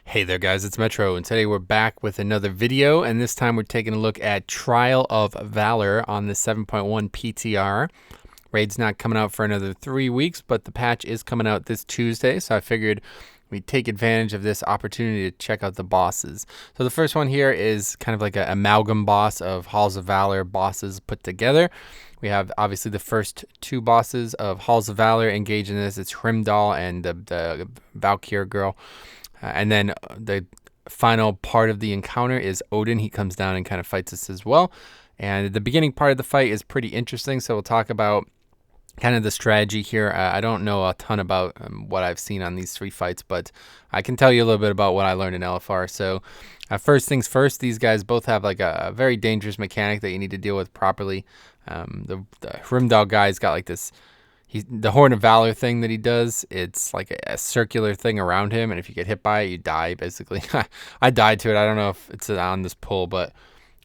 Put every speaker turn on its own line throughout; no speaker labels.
Hey there guys, it's Metro, and today we're back with another video, and this time we're taking a look at Trial of Valor on the 7.1 PTR. Raid's not coming out for another 3 weeks, but the patch is coming out this Tuesday, so I figured we'd take advantage of this opportunity to check out the bosses. So the first one here is kind of like an amalgam boss of Halls of Valor bosses put together. We have obviously the first two bosses of Halls of Valor engage in this. It's Hrimdall and the Valkyr girl. And then the final part of the encounter is Odin. He comes down and kind of fights us as well. And the beginning part of the fight is pretty interesting. So we'll talk about kind of the strategy here. I don't know a ton about what I've seen on these three fights, but I can tell you a little bit about what I learned in LFR. So first things first, these guys both have like a very dangerous mechanic that you need to deal with properly. The Hrimdall guy's got like this... the Horn of Valor thing that he does, it's like a circular thing around him, and if you get hit by it, you die, basically. I died to it. I don't know if it's on this pull, but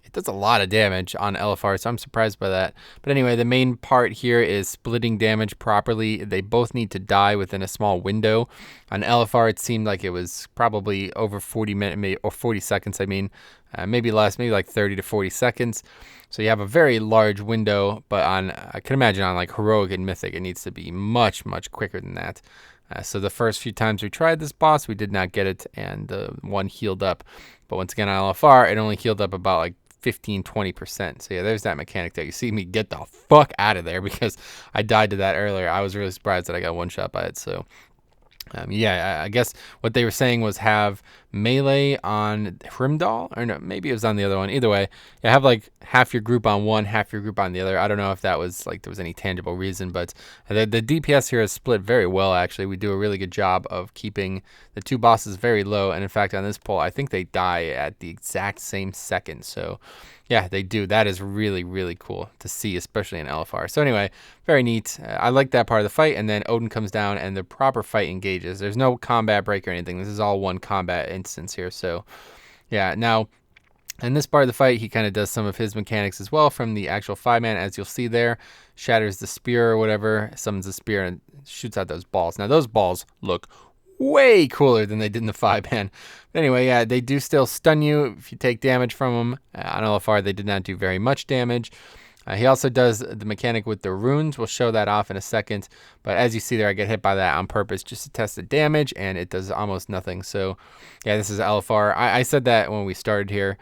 it does a lot of damage on LFR, so I'm surprised by that. But anyway, the main part here is splitting damage properly. They both need to die within a small window. On LFR, it seemed like it was probably over 40 minutes, or 40 seconds, I mean. Maybe less, maybe like 30 to 40 seconds. So you have a very large window, but I can imagine on like Heroic and Mythic, it needs to be much, much quicker than that. So the first few times we tried this boss, we did not get it, and one healed up. But once again, on LFR, it only healed up about like 15-20%. So yeah, there's that mechanic there. You see me get the fuck out of there because I died to that earlier. I was really surprised that I got one shot by it. So yeah, I guess what they were saying was have melee on Hrimdall, or no, maybe it was on the other one. Either way, you have like half your group on one, half your group on the other. I don't know if that was like there was any tangible reason, but the DPS here is split very well, actually. We do a really good job of keeping the two bosses very low, and in fact, on this pull, I think they die at the exact same second. So yeah, they do. That is really, really cool to see, especially in LFR. So anyway, very neat. I like that part of the fight, and then Odin comes down, and the proper fight engages. There's no combat break or anything. This is all one combat instance here. So yeah, now in this part of the fight, he kind of does some of his mechanics as well from the actual 5-man, as you'll see there. Shatters the spear or whatever, summons the spear, and shoots out those balls. Now, those balls look way cooler than they did in the 5-man. But anyway, yeah, they do still stun you if you take damage from them. On LFR, they did not do very much damage. He also does the mechanic with the runes. We'll show that off in a second. But as you see there, I get hit by that on purpose just to test the damage, and it does almost nothing. So yeah, this is LFR. I said that when we started here.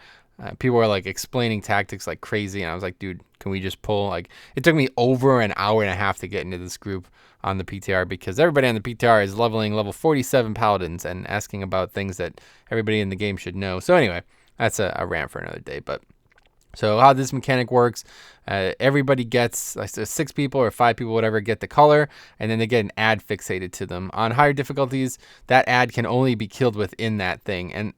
People were like explaining tactics like crazy, and I was like, dude, can we just pull? Like, it took me over an hour and a half to get into this group on the PTR because everybody on the PTR is leveling level 47 Paladins and asking about things that everybody in the game should know. So anyway, that's a rant for another day. But so how this mechanic works, everybody gets, like 6 people or 5 people, whatever, get the color, and then they get an ad fixated to them. On higher difficulties, that ad can only be killed within that thing. And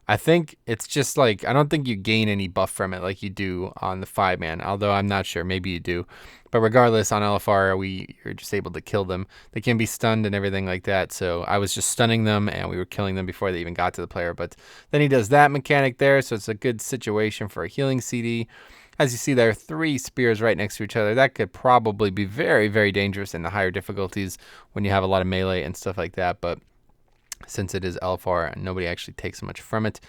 I think it's just like, I don't think you gain any buff from it like you do on the 5-man, although I'm not sure, maybe you do. But regardless, on LFR, you're just able to kill them. They can be stunned and everything like that, so I was just stunning them, and we were killing them before they even got to the player. But then he does that mechanic there, so it's a good situation for a healing CD. As you see, there are 3 spears right next to each other. That could probably be very, very dangerous in the higher difficulties when you have a lot of melee and stuff like that, but since it is LFR, nobody actually takes much from it.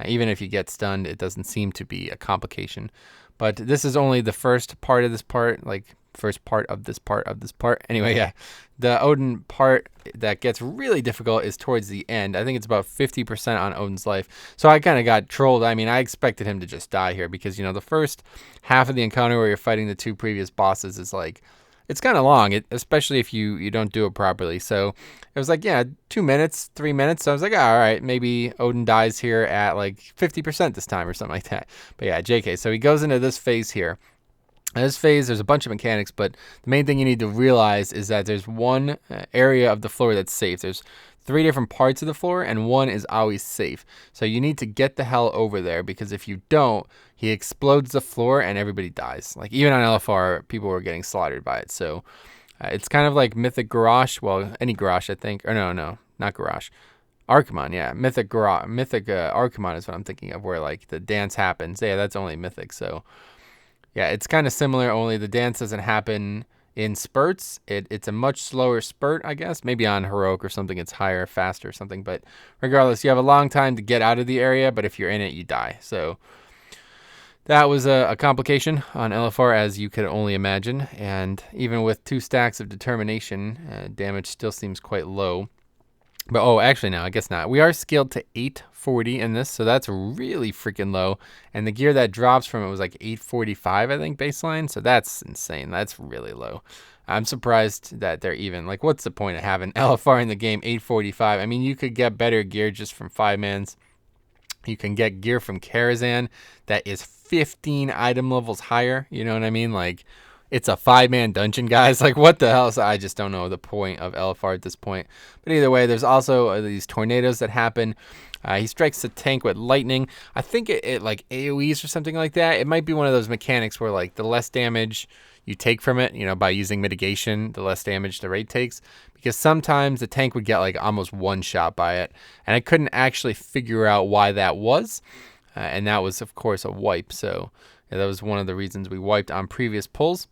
Even if you get stunned, it doesn't seem to be a complication. But this is only the first part of this part, like first part of this part of this part. Anyway, yeah, the Odin part that gets really difficult is towards the end. I think it's about 50% on Odin's life. So I kind of got trolled. I mean, I expected him to just die here because, you know, the first half of the encounter where you're fighting the 2 previous bosses is like, it's kind of long, especially if you don't do it properly. So it was like, yeah, 2 minutes, 3 minutes. So I was like, all right, maybe Odin dies here at like 50% this time or something like that. But yeah, JK. So he goes into this phase here. In this phase, there's a bunch of mechanics, but the main thing you need to realize is that there's one area of the floor that's safe. There's 3 different parts of the floor, and one is always safe. So you need to get the hell over there, because if you don't, he explodes the floor and everybody dies. Like, even on LFR, people were getting slaughtered by it. So it's kind of like Mythic Garage. Well, any Garage, I think. Or no, not Garage. Archimon, yeah. Mythic Archimon is what I'm thinking of, where like the dance happens. Yeah, that's only Mythic. So yeah, it's kind of similar, only the dance doesn't happen in spurts. It's a much slower spurt, I guess. Maybe on heroic or something, it's higher, faster or something. But regardless, you have a long time to get out of the area. But if you're in it, you die. So that was a complication on LFR, as you could only imagine. And even with 2 stacks of determination, damage still seems quite low. But, oh, actually, no, I guess not. We are scaled to 840 in this, so that's really freaking low. And the gear that drops from it was like 845, I think, baseline. So that's insane. That's really low. I'm surprised that they're even. Like, what's the point of having LFR in the game 845? I mean, you could get better gear just from 5-mans. You can get gear from Karazhan that is 15 item levels higher. You know what I mean? Like, it's a 5-man dungeon, guys. Like, what the hell? So I just don't know the point of LFR at this point. But either way, there's also these tornadoes that happen. He strikes the tank with lightning. I think it like AoEs or something like that. It might be one of those mechanics where, like, the less damage you take from it, you know, by using mitigation, the less damage the raid takes. Because sometimes the tank would get, like, almost one shot by it. And I couldn't actually figure out why that was. And that was, of course, a wipe. So yeah, that was one of the reasons we wiped on previous pulls.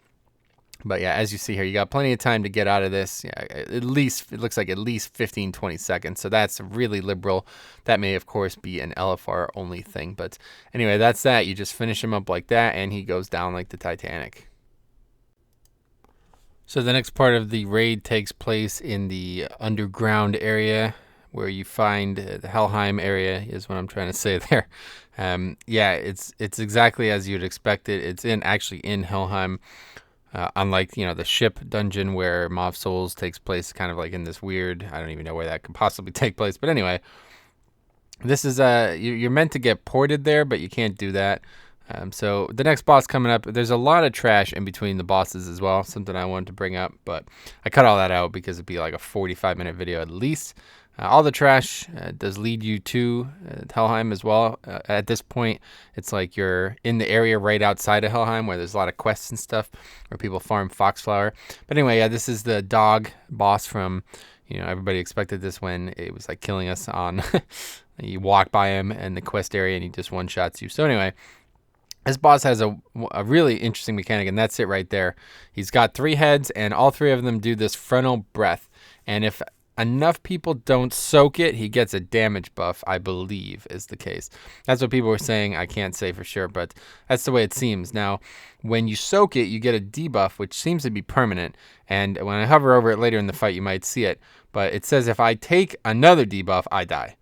But yeah, as you see here, you got plenty of time to get out of this. Yeah, at least, it looks like at least 15, 20 seconds. So that's really liberal. That may, of course, be an LFR only thing. But anyway, that's that. You just finish him up like that, and he goes down like the Titanic. So the next part of the raid takes place in the underground area, where you find the Helheim area is what I'm trying to say there. Yeah, it's exactly as you'd expect it. It's actually in Helheim. Unlike, you know, the ship dungeon where Maw of Souls takes place kind of like in this weird, I don't even know where that could possibly take place. But anyway, this is, you're meant to get ported there, but you can't do that. So the next boss coming up, there's a lot of trash in between the bosses as well, something I wanted to bring up, but I cut all that out because it'd be like a 45-minute video at least. All the trash does lead you to Helheim as well. At this point, it's like you're in the area right outside of Helheim where there's a lot of quests and stuff where people farm Foxflower. But anyway, yeah, this is the dog boss from, you know, everybody expected this when it was like killing us on, you walk by him in the quest area and he just one-shots you. So anyway, this boss has a really interesting mechanic, and that's it right there. He's got 3 heads, and all 3 of them do this frontal breath. And if enough people don't soak it, he gets a damage buff, I believe is the case. That's what people were saying. I can't say for sure, but that's the way it seems. Now, when you soak it, you get a debuff, which seems to be permanent. And when I hover over it later in the fight, you might see it. But it says if I take another debuff, I die.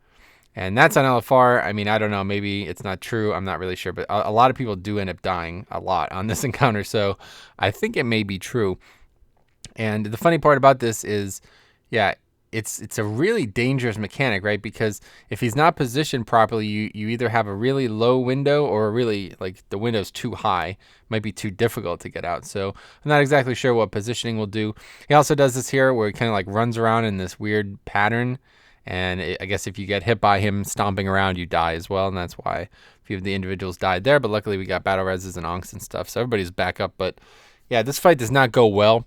And that's on LFR. I mean, I don't know. Maybe it's not true. I'm not really sure. But a lot of people do end up dying a lot on this encounter. So I think it may be true. And the funny part about this is, yeah, it's a really dangerous mechanic, right? Because if he's not positioned properly, you either have a really low window or a really, like, the window's too high. It might be too difficult to get out. So I'm not exactly sure what positioning will do. He also does this here where he kind of like runs around in this weird pattern. And I guess if you get hit by him stomping around, you die as well. And that's why a few of the individuals died there. But luckily we got battle reses and onks and stuff. So everybody's back up. But yeah, this fight does not go well.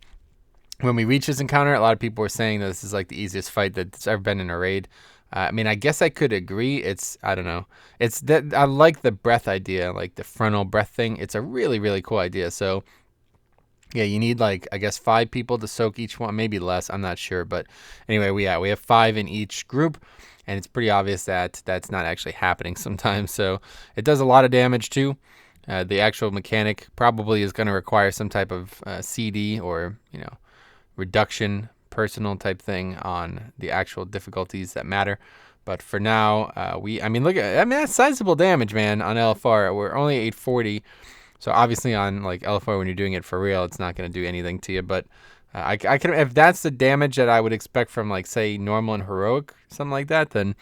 When we reach this encounter, a lot of people were saying that this is like the easiest fight that's ever been in a raid. I mean, I guess I could agree. I don't know. It's that I like the breath idea, like the frontal breath thing. It's a really, really cool idea. So yeah, you need, like, I guess 5 people to soak each one, maybe less. I'm not sure. But anyway, we have 5 in each group. And it's pretty obvious that that's not actually happening sometimes. So it does a lot of damage too. The actual mechanic probably is going to require some type of CD or, you know, reduction, personal type thing on the actual difficulties that matter. But for now, that's sizable damage, man, on LFR. We're only 840. So obviously on like LFR, when you're doing it for real, it's not going to do anything to you. But I can, if that's the damage that I would expect from, like, say, normal and heroic, something like that, then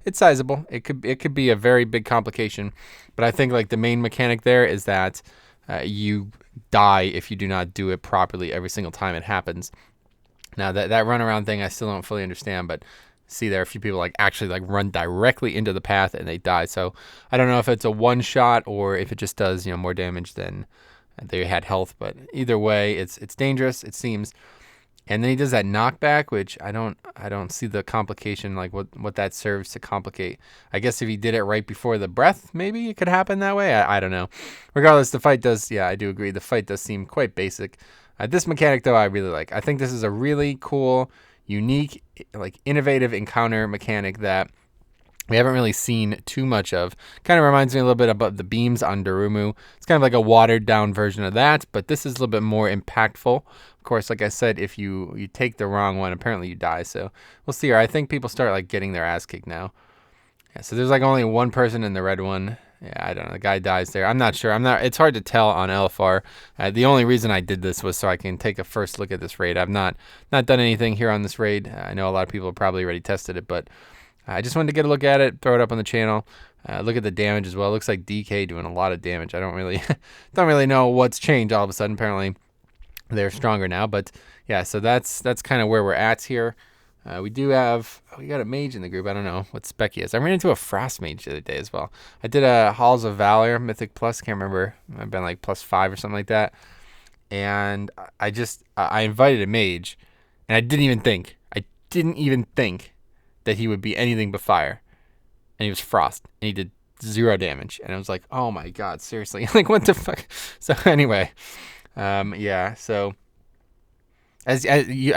it's sizable. It could be a very big complication. But I think, like, the main mechanic there is that you die if you do not do it properly every single time it happens. Now that runaround thing, I still don't fully understand, but see, there are a few people like actually like run directly into the path and they die. So I don't know if it's a one shot or if it just does, you know, more damage than they had health. But either way, it's dangerous, it seems. And then he does that knockback, which I don't see the complication, like what that serves to complicate. I guess if he did it right before the breath, maybe it could happen that way. I don't know. Regardless, the fight does, yeah, I do agree. The fight does seem quite basic. This mechanic, though, I really like. I think this is a really cool, unique, like innovative encounter mechanic that we haven't really seen too much of. Kind of reminds me a little bit about the beams on Darumu. It's kind of like a watered down version of that, but this is a little bit more impactful. Of course, like I said, if you take the wrong one, apparently you die. So we'll see here. I think people start like getting their ass kicked now. Yeah, so there's like only one person in the red one. Yeah, I don't know. The guy dies there. I'm not sure. It's hard to tell on LFR. The only reason I did this was so I can take a first look at this raid. I've not done anything here on this raid. I know a lot of people have probably already tested it, but I just wanted to get a look at it, throw it up on the channel. Look at the damage as well. It looks like DK doing a lot of damage. I don't really don't really know what's changed all of a sudden. Apparently they're stronger now, but yeah, so that's kind of where we're at here. We got a mage in the group. I don't know what spec he is. I ran into a frost mage the other day as well. I did a Halls of Valor Mythic Plus. Can't remember. I've been like +5 or something like that. And I invited a mage, and I didn't even think that he would be anything but fire. And he was frost, and he did 0 damage. And I was like, oh my god, seriously, like what the fuck? So anyway, yeah. So. I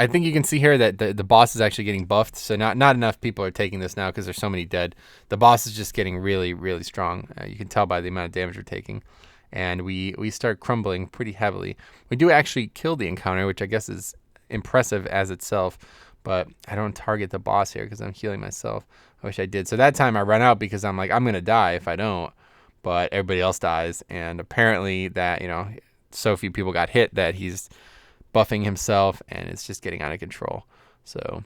think you can see here that the boss is actually getting buffed, so not enough people are taking this now because there's so many dead. The boss is just getting really, really strong. You can tell by the amount of damage we're taking, and we start crumbling pretty heavily. We do actually kill the encounter, which I guess is impressive as itself, but I don't target the boss here because I'm healing myself. I wish I did. So that time I run out because I'm like, I'm going to die if I don't, but everybody else dies, and apparently that, so few people got hit that he's buffing himself, and it's just getting out of control. So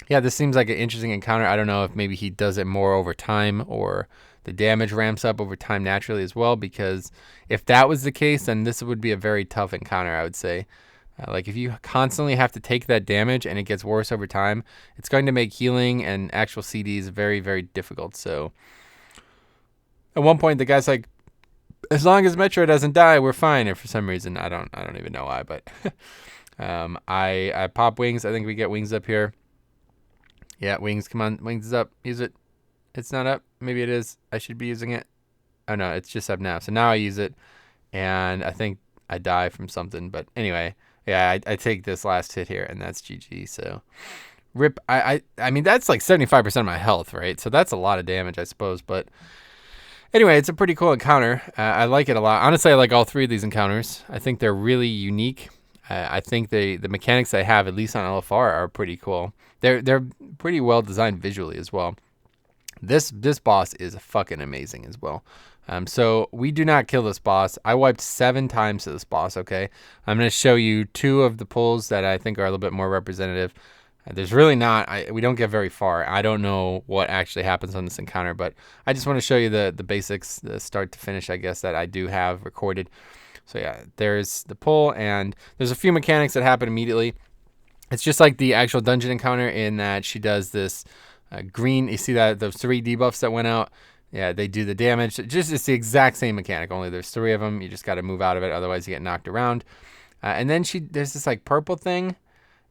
yeah, this seems like an interesting encounter. I don't know if maybe he does it more over time or the damage ramps up over time naturally as well, because if that was the case, then this would be a very tough encounter, I would say. Like if you constantly have to take that damage and it gets worse over time, it's going to make healing and actual CDs very, very difficult. So at one point the guy's like, as long as Metro doesn't die, we're fine. And for some reason, I don't even know why, but I pop wings. I think we get wings up here. Yeah, wings. Come on, wings is up. Use it. It's not up. Maybe it is. I should be using it. Oh no, it's just up now. So now I use it, and I think I die from something. But anyway, yeah, I take this last hit here, and that's GG. So rip. I mean that's like 75% of my health, right? So that's a lot of damage, I suppose, but. Anyway, it's a pretty cool encounter. I like it a lot. Honestly, I like all 3 of these encounters. I think they're really unique. I think the mechanics they have, at least on LFR, are pretty cool. They're pretty well designed visually as well. This boss is fucking amazing as well. So we do not kill this boss. I wiped 7 times to this boss, okay? I'm going to show you 2 of the pulls that I think are a little bit more representative. There's really not, we don't get very far. I don't know what actually happens on this encounter, but I just want to show you the basics, the start to finish, I guess, that I do have recorded. So yeah, there's the pull, and there's a few mechanics that happen immediately. It's just like the actual dungeon encounter in that she does this green, you see that those 3 debuffs that went out? Yeah, they do the damage. It's the exact same mechanic, only there's 3 of them. You just got to move out of it, otherwise you get knocked around. And then there's this like purple thing.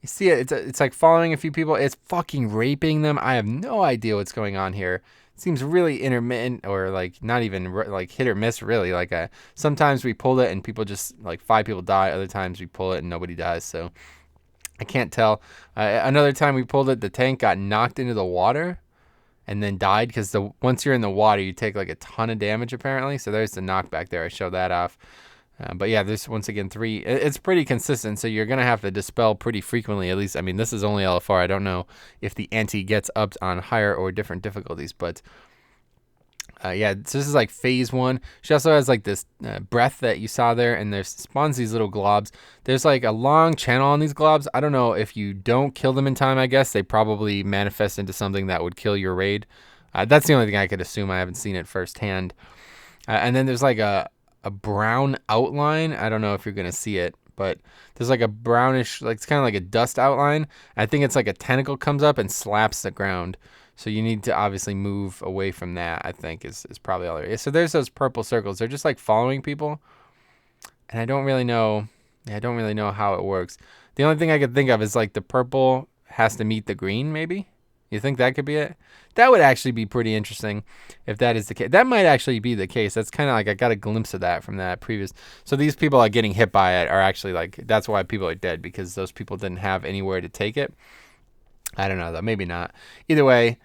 You see it, it's like following a few people. It's fucking raping them. I have no idea what's going on here. It seems really intermittent, or like not even like hit or miss really. Like sometimes we pull it and people just, like 5 people die. Other times we pull it and nobody dies. So I can't tell. Another time we pulled it, the tank got knocked into the water and then died, because once you're in the water, you take like a ton of damage apparently. So there's the knockback there. I showed that off. But yeah, there's once again 3. It's pretty consistent, so you're going to have to dispel pretty frequently, at least. I mean, this is only LFR. I don't know if the ante gets upped on higher or different difficulties, but yeah, so this is like phase 1. She also has like this breath that you saw there, and there's spawns these little globs. There's like a long channel on these globs. I don't know if you don't kill them in time, I guess. They probably manifest into something that would kill your raid. That's the only thing I could assume. I haven't seen it firsthand. And then there's like a brown outline. I don't know if you're going to see it, but there's like a brownish, like it's kind of like a dust outline. I think it's like a tentacle comes up and slaps the ground. So you need to obviously move away from that, I think is probably all there is. So there's those purple circles. They're just like following people. And I don't really know. I don't really know how it works. The only thing I could think of is like the purple has to meet the green, maybe. You think that could be it? That would actually be pretty interesting if that is the case. That might actually be the case. That's kind of like I got a glimpse of that from that previous. So these people are getting hit by it are actually like, that's why people are dead, because those people didn't have anywhere to take it. I don't know though, maybe not. Either way,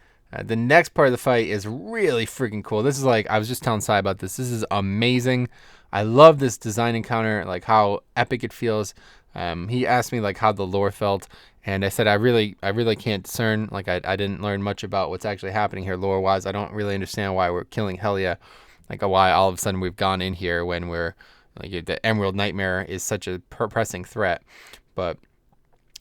the next part of the fight is really freaking cool. This is like, I was just telling Sai about this. This is amazing. I love this design encounter, like how epic it feels. He asked me like how the lore felt, and I said I really can't discern. Like I didn't learn much about what's actually happening here lore wise. I don't really understand why we're killing Helia, like why all of a sudden we've gone in here when we're like the Emerald Nightmare is such a pressing threat. But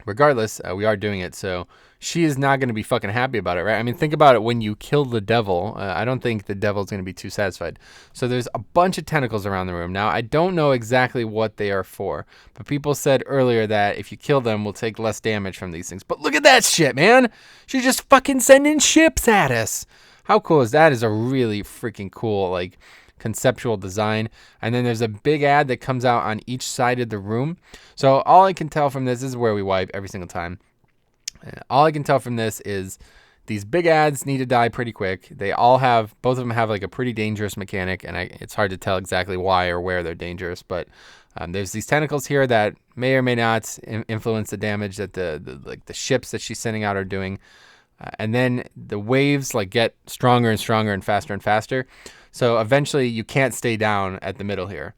regardless, we are doing it, so she is not going to be fucking happy about it, right? I mean, think about it. When you kill the devil, I don't think the devil's going to be too satisfied. So there's a bunch of tentacles around the room. Now, I don't know exactly what they are for, but people said earlier that if you kill them, we'll take less damage from these things. But look at that shit, man. She's just fucking sending ships at us. How cool is that? Is a really freaking cool, like, conceptual design. And then there's a big ad that comes out on each side of the room. So all I can tell from this is where we wipe every single time. All I can tell from this is these big ads need to die pretty quick. They all have, both of them have like a pretty dangerous mechanic, and it's hard to tell exactly why or where they're dangerous, but there's these tentacles here that may or may not influence the damage that the ships that she's sending out are doing. And then the waves like get stronger and stronger and faster. So eventually you can't stay down at the middle here.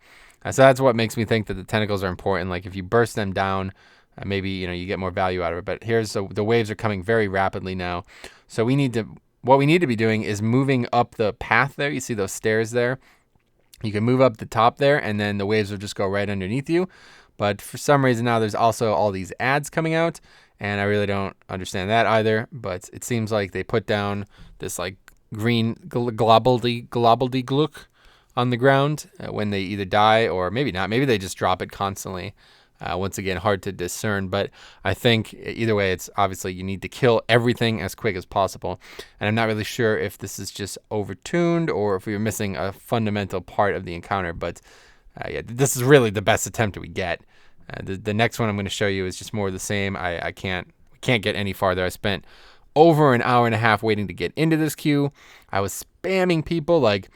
So that's what makes me think that the tentacles are important. Like if you burst them down, maybe you get more value out of it. But here's the waves are coming very rapidly now. So what we need to be doing is moving up the path there. You see those stairs there? You can move up the top there, and then the waves will just go right underneath you. But for some reason now there's also all these ads coming out, and I really don't understand that either. But it seems like they put down this like green globbledyglook on the ground when they either die or maybe not. Maybe they just drop it constantly. Once again, hard to discern, but I think either way, it's obviously you need to kill everything as quick as possible. And I'm not really sure if this is just overtuned or if we were missing a fundamental part of the encounter, but yeah, this is really the best attempt that we get. The next one I'm going to show you is just more of the same. We can't get any farther. I spent over an hour and a half waiting to get into this queue. I was spamming people like,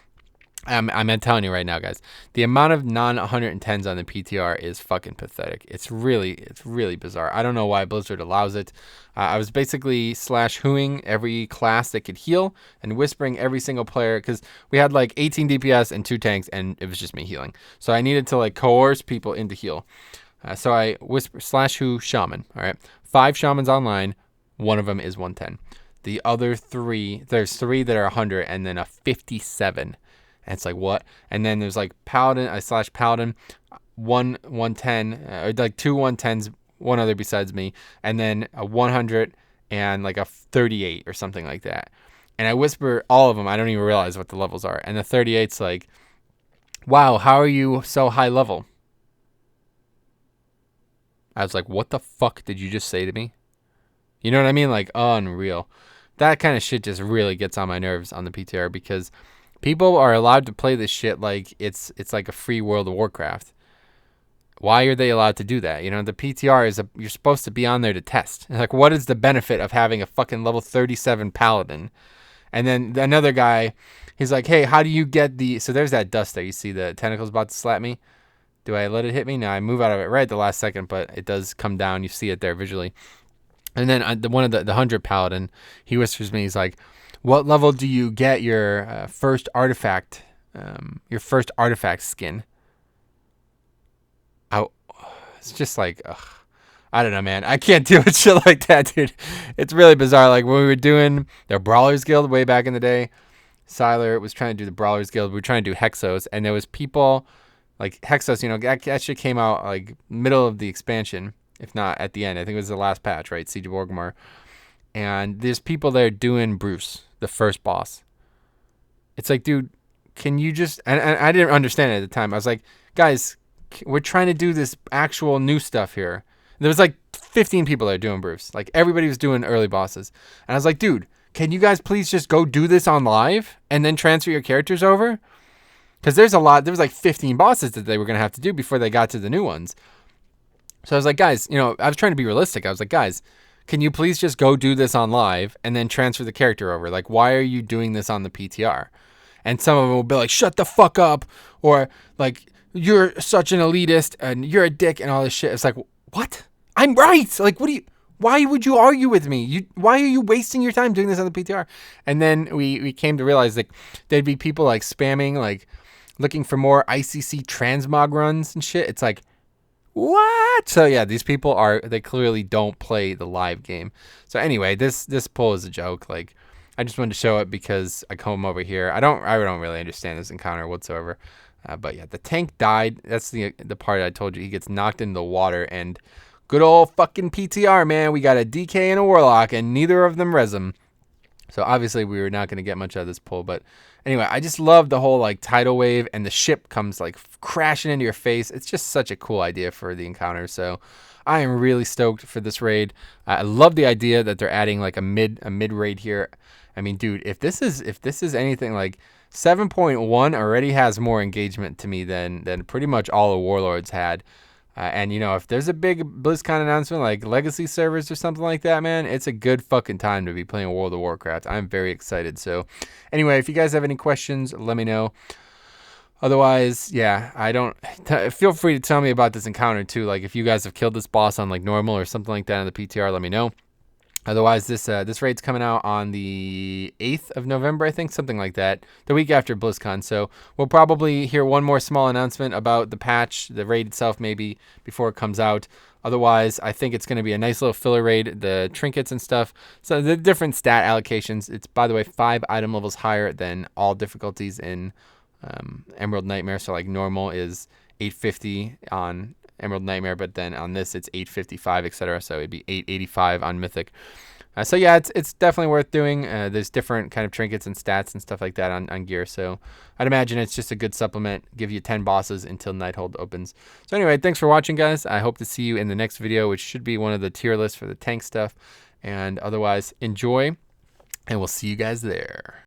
I'm telling you right now, guys, the amount of non-110s on the PTR is fucking pathetic. It's really bizarre. I don't know why Blizzard allows it. I was basically /whoing every class that could heal and whispering every single player, because we had like 18 DPS and 2 tanks, and it was just me healing. So I needed to like coerce people into heal. So I whisper /who shaman. All right, 5 shamans online. One of them is 110. The other 3, there's 3 that are 100, and then a 57. And it's like, what? And then there's like Paladin, /Paladin, 110, or like 2 110s, one other besides me, and then a 100 and like a 38 or something like that. And I whisper all of them. I don't even realize what the levels are. And the 38's like, wow, how are you so high level? I was like, what the fuck did you just say to me? You know what I mean? Like, unreal. That kind of shit just really gets on my nerves on the PTR, because people are allowed to play this shit like it's like a free World of Warcraft. Why are they allowed to do that? The PTR is you're supposed to be on there to test. Like, what is the benefit of having a fucking level 37 Paladin? And then another guy, he's like, hey, how do you get the... So there's that dust there. You see the tentacles about to slap me? Do I let it hit me? No, I move out of it right at the last second, but it does come down. You see it there visually. And then one of the 100 Paladin, he whispers me, he's like, what level do you get your first artifact skin? It's just like, ugh, I don't know, man. I can't deal with shit like that, dude. It's really bizarre. Like when we were doing the Brawlers Guild way back in the day, Syiler was trying to do the Brawlers Guild. We were trying to do Hexos, and there was people like Hexos. That shit came out like middle of the expansion, if not at the end. I think it was the last patch, right? Siege of Orgrimmar. And there's people there doing Bruce, the first boss. It's like, dude, can you just... And I didn't understand it at the time. I was like, guys, we're trying to do this actual new stuff here. There was like 15 people there doing Bruce. Like, everybody was doing early bosses. And I was like, dude, can you guys please just go do this on live and then transfer your characters over? Because there was like 15 bosses that they were going to have to do before they got to the new ones. So I was like, guys, I was trying to be realistic. I was like, guys, can you please just go do this on live and then transfer the character over? Like, why are you doing this on the PTR? And some of them will be like, shut the fuck up, or like, you're such an elitist and you're a dick and all this shit. It's like, what? I'm right. Like, what do you, why would you argue with me? Why are you wasting your time doing this on the PTR? And then we came to realize like there'd be people like spamming, like looking for more ICC transmog runs and shit. It's like, what? So yeah, these people they clearly don't play the live game. So anyway, this poll is a joke. Like, I just wanted to show it because I come over here. I don't really understand this encounter whatsoever. But yeah, the tank died. That's the part I told you. He gets knocked into the water, and good old fucking PTR, man. We got a DK and a Warlock, and neither of them res him. So obviously we were not going to get much out of this pull. But anyway, I just love the whole like tidal wave, and the ship comes like crashing into your face. It's just such a cool idea for the encounter. So I am really stoked for this raid. I love the idea that they're adding like a mid raid here. I mean, dude, if this is anything like 7.1 already has more engagement to me than pretty much all the Warlords had. And, you know, if there's a big BlizzCon announcement like Legacy servers or something like that, man, it's a good fucking time to be playing World of Warcraft. I'm very excited. So anyway, if you guys have any questions, let me know. Otherwise, yeah, feel free to tell me about this encounter too. Like if you guys have killed this boss on like normal or something like that on the PTR, let me know. Otherwise, this raid's coming out on the 8th of November, I think, something like that, the week after BlizzCon. So we'll probably hear one more small announcement about the patch, the raid itself, maybe before it comes out. Otherwise, I think it's going to be a nice little filler raid, the trinkets and stuff. So the different stat allocations, it's, by the way, 5 item levels higher than all difficulties in Emerald Nightmare. So like normal is 850 on Emerald Nightmare, but then on this it's 855, etc. So it'd be 885 on Mythic. So yeah, it's definitely worth doing. There's different kind of trinkets and stats and stuff like that on gear. So I'd imagine it's just a good supplement. Give you 10 bosses until Nighthold opens. So anyway, thanks for watching, guys. I hope to see you in the next video, which should be one of the tier lists for the tank stuff. And otherwise, enjoy, and we'll see you guys there.